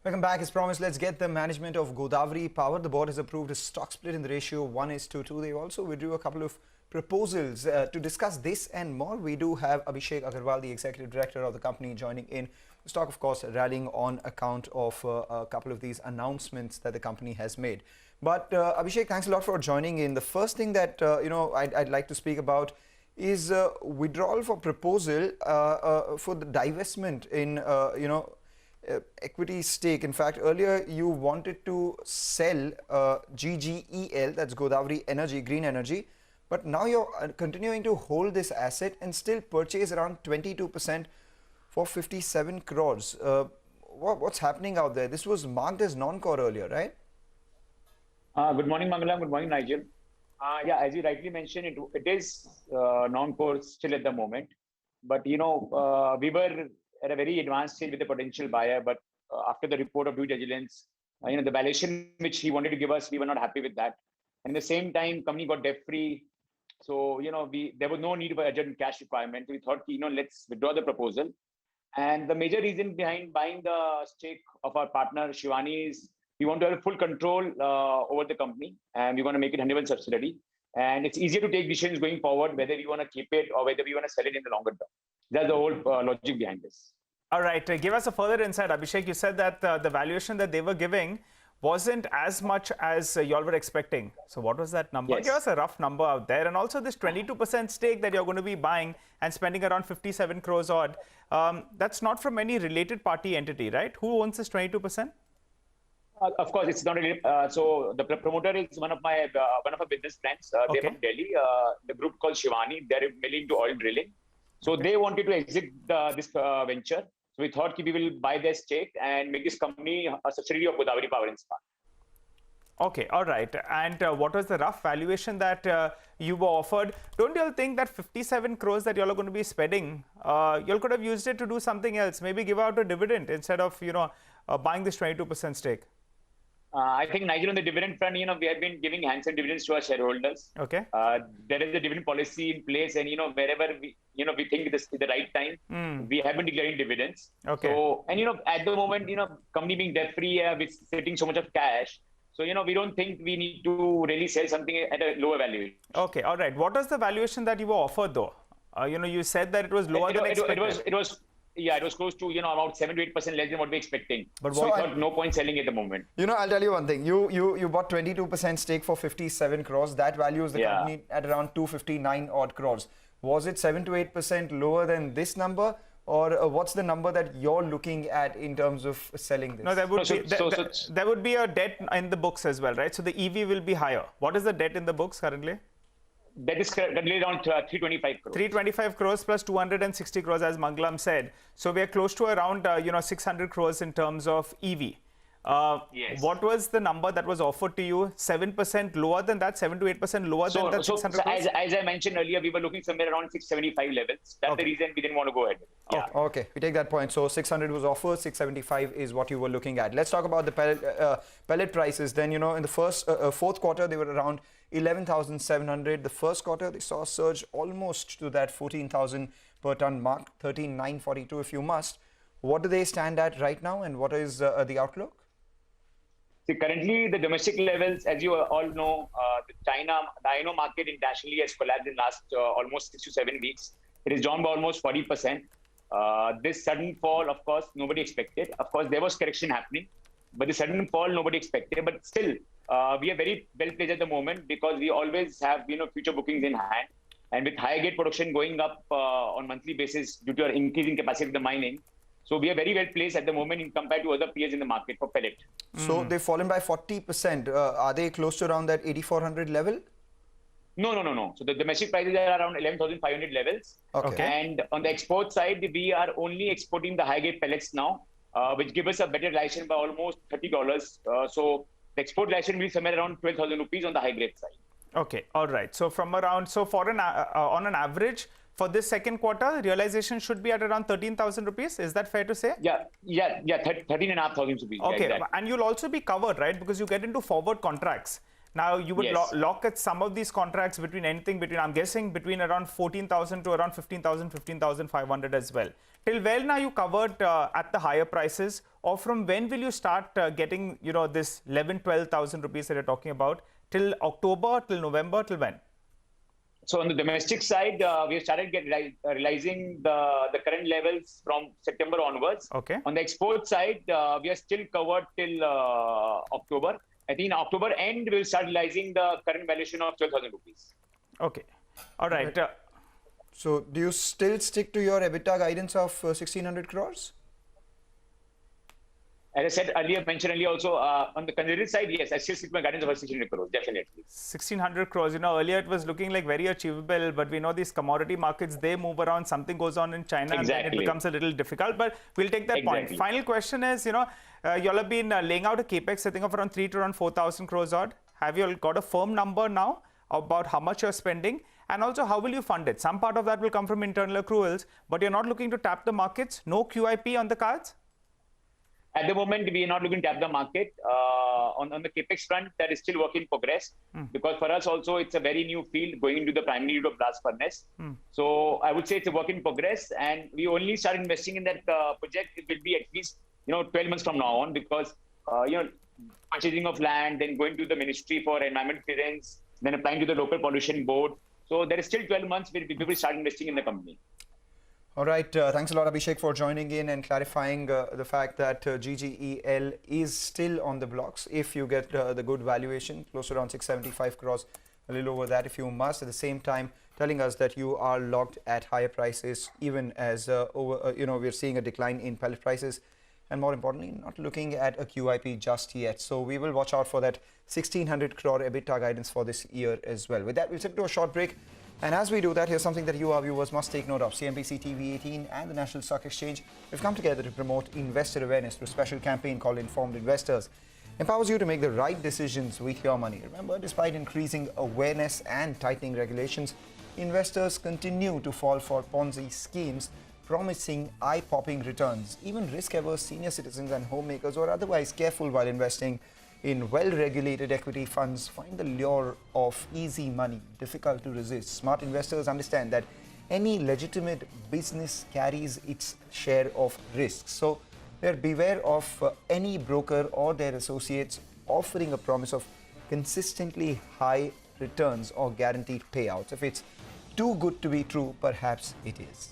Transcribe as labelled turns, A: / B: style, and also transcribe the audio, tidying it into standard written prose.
A: Welcome back. As promised, let's get the management of Godawari Power. The board has approved a stock split in the ratio 1:2. They also withdrew a couple of proposals. To discuss this and more, we do have Abhishek Agrawal, the executive director of the company, joining in. The stock, of course, rallying on account of a couple of these announcements that the company has made. But Abhishek, thanks a lot for joining in. The first thing that I'd like to speak about is withdrawal for proposal for the divestment in equity stake. In fact, earlier you wanted to sell GGEL, that's Godawari Energy, Green Energy, but now you're continuing to hold this asset and still purchase around 22% for 57 crores. What's happening out there? This was marked as non-core earlier, right?
B: Good morning, Mangalam. Good morning, Nigel. Yeah, as you rightly mentioned, it is non-core still at the moment. But, we were at a very advanced stage with the potential buyer. But after the report of due diligence, the valuation which he wanted to give us, we were not happy with that. And at the same time, company got debt-free. So, there was no need for urgent cash requirement. We thought, let's withdraw the proposal. And the major reason behind buying the stake of our partner, Shivani, is we want to have full control over the company, and we want to make it 100% subsidiary. And it's easier to take decisions going forward, whether we want to keep it or whether we want to sell it in the longer term. That's the whole logic behind this.
C: All right. Give us a further insight, Abhishek. You said that the valuation that they were giving wasn't as much as you all were expecting. So what was that number?
B: Yes.
C: Give us a rough number out there. And also this 22% stake that you're going to be buying and spending around 57 crores odd, that's not from any related party entity, right? Who owns this 22%?
B: Of course, it's not really. So the promoter is one of our business friends. They're from Delhi. The group called Shivani. They're mainly into oil drilling. So they wanted to exit this venture. So we thought we will buy their stake and make this company a subsidiary of Godawari Power and Spark.
C: Okay, all right. And what was the rough valuation that you were offered? Don't you all think that 57 crores that you all are going to be spending, you all could have used it to do something else, maybe give out a dividend instead of, buying this 22% stake?
B: I think, Nigel, on the dividend front, we have been giving handsome dividends to our shareholders.
C: Okay.
B: There is a dividend policy in place, and wherever we think this is the right time, we have been declaring dividends.
C: Okay.
B: So, and at the moment, company being debt free, with sitting so much of cash, so we don't think we need to really sell something at a lower valuation.
C: Okay. All right. What was the valuation that you were offered, though? You said that it was lower than expected.
B: It was close to, about 7 to 8% less than what we're expecting.
C: But
B: so we thought no point selling at the moment.
A: I'll tell you one thing. You bought 22% stake for 57 crores. That values the company at around 259 odd crores. Was it 7 to 8% lower than this number? Or what's the number that you're looking at in terms of selling this?
C: No, there would be a debt in the books as well, right? So the EV will be higher. What is the debt in the books currently?
B: That is currently around 325 crores.
C: 325 crores plus 260 crores, as Mangalam said. So we are close to around 600 crores in terms of EV.
B: Yes.
C: What was the number that was offered to you? 7% lower than that? 7 to 8% lower than that? 600 crores?
B: As I mentioned earlier, we were looking somewhere around 675 levels. That's the reason we didn't want to go ahead.
A: Yeah. Okay, we take that point. So 600 was offered, 675 is what you were looking at. Let's talk about the pellet prices. Then, in the fourth quarter, they were around 11,700. The first quarter, they saw a surge almost to that 14,000 per ton mark, 13,942 if you must. What do they stand at right now, and what is the outlook?
B: See, currently, the domestic levels, as you all know, the iron ore market internationally has collapsed in the last almost 6 to 7 weeks. It is down by almost 40%. This sudden fall, of course, nobody expected. Of course, there was correction happening, but the sudden fall, nobody expected. But still, we are very well placed at the moment because we always have, future bookings in hand. And with higher grade production going up on monthly basis due to our increasing capacity of the mining, so we are very well placed at the moment in compared to other peers in the market for pellet.
A: So they've fallen by 40%. Are they close to around that 8,400 level?
B: No. So the domestic prices are around 11,500 levels.
A: Okay.
B: And on the export side, we are only exporting the high-grade pellets now, which give us a better realization by almost $30. So the export realization will be somewhere around 12,000 rupees on the high-grade side.
C: Okay, all right. So from around, on an average, for this second quarter, realization should be at around 13,000 rupees. Is that fair to say?
B: Yeah, 13,500 rupees.
C: Okay,
B: yeah, exactly.
C: And you'll also be covered, right? Because you get into forward contracts. Now, you would
B: Yes.
C: lock at some of these contracts between anything between, I'm guessing, between around 14,000 to around 15,000, 15,500 as well. Till when are you covered at the higher prices, or from when will you start getting, this 11, 12,000 rupees that you're talking about? Till October, till November, till when?
B: So on the domestic side, we have started realizing the current levels from September onwards.
C: Okay.
B: On the export side, we are still covered till October. I think in October end, we'll start realizing the current valuation of 12,000 rupees.
C: Okay. All right.
A: So do you still stick to your EBITDA guidance of 1,600 crores?
B: As I said earlier, mentioned earlier also, on the conservative side, yes, I still stick to my guidance of 1,600 crores, definitely.
C: 1,600 crores. Earlier it was looking like very achievable, but we know these commodity markets, they move around. Something goes on in China, and then it becomes a little difficult. But we'll take that point. Final question is, you all have been laying out a capex, I think, of around 3 to around 4,000 crores odd. Have you all got a firm number now about how much you're spending? And also, how will you fund it? Some part of that will come from internal accruals, but you're not looking to tap the markets? No QIP on the cards?
B: At the moment, we are not looking to tap the market. On the capex front, that is still work in progress, because for us also, it's a very new field going into the primary route of blast furnace. So I would say it's a work in progress, and we only start investing in that project. It will be at least 12 months from now on, because purchasing of land, then going to the ministry for environment clearance, then applying to the local pollution board. So there is still 12 months where we will start investing in the company.
A: All right. Thanks a lot, Abhishek, for joining in and clarifying the fact that GGEL is still on the blocks if you get the good valuation, close to around 675 crores, a little over that if you must. At the same time, telling us that you are locked at higher prices, even as we're seeing a decline in pellet prices, and more importantly, not looking at a QIP just yet. So we will watch out for that 1,600 crore EBITDA guidance for this year as well. With that, we'll step to a short break. And as we do that, here's something that you, our viewers, must take note of. CNBC-TV18 and the National Stock Exchange have come together to promote investor awareness through a special campaign called Informed Investors. Empowers you to make the right decisions with your money. Remember, despite increasing awareness and tightening regulations, investors continue to fall for Ponzi schemes promising eye-popping returns. Even risk-averse senior citizens and homemakers who are otherwise careful while investing in well-regulated equity funds find the lure of easy money difficult to resist. Smart investors understand that any legitimate business carries its share of risks. So beware of any broker or their associates offering a promise of consistently high returns or guaranteed payouts. If it's too good to be true, perhaps it is.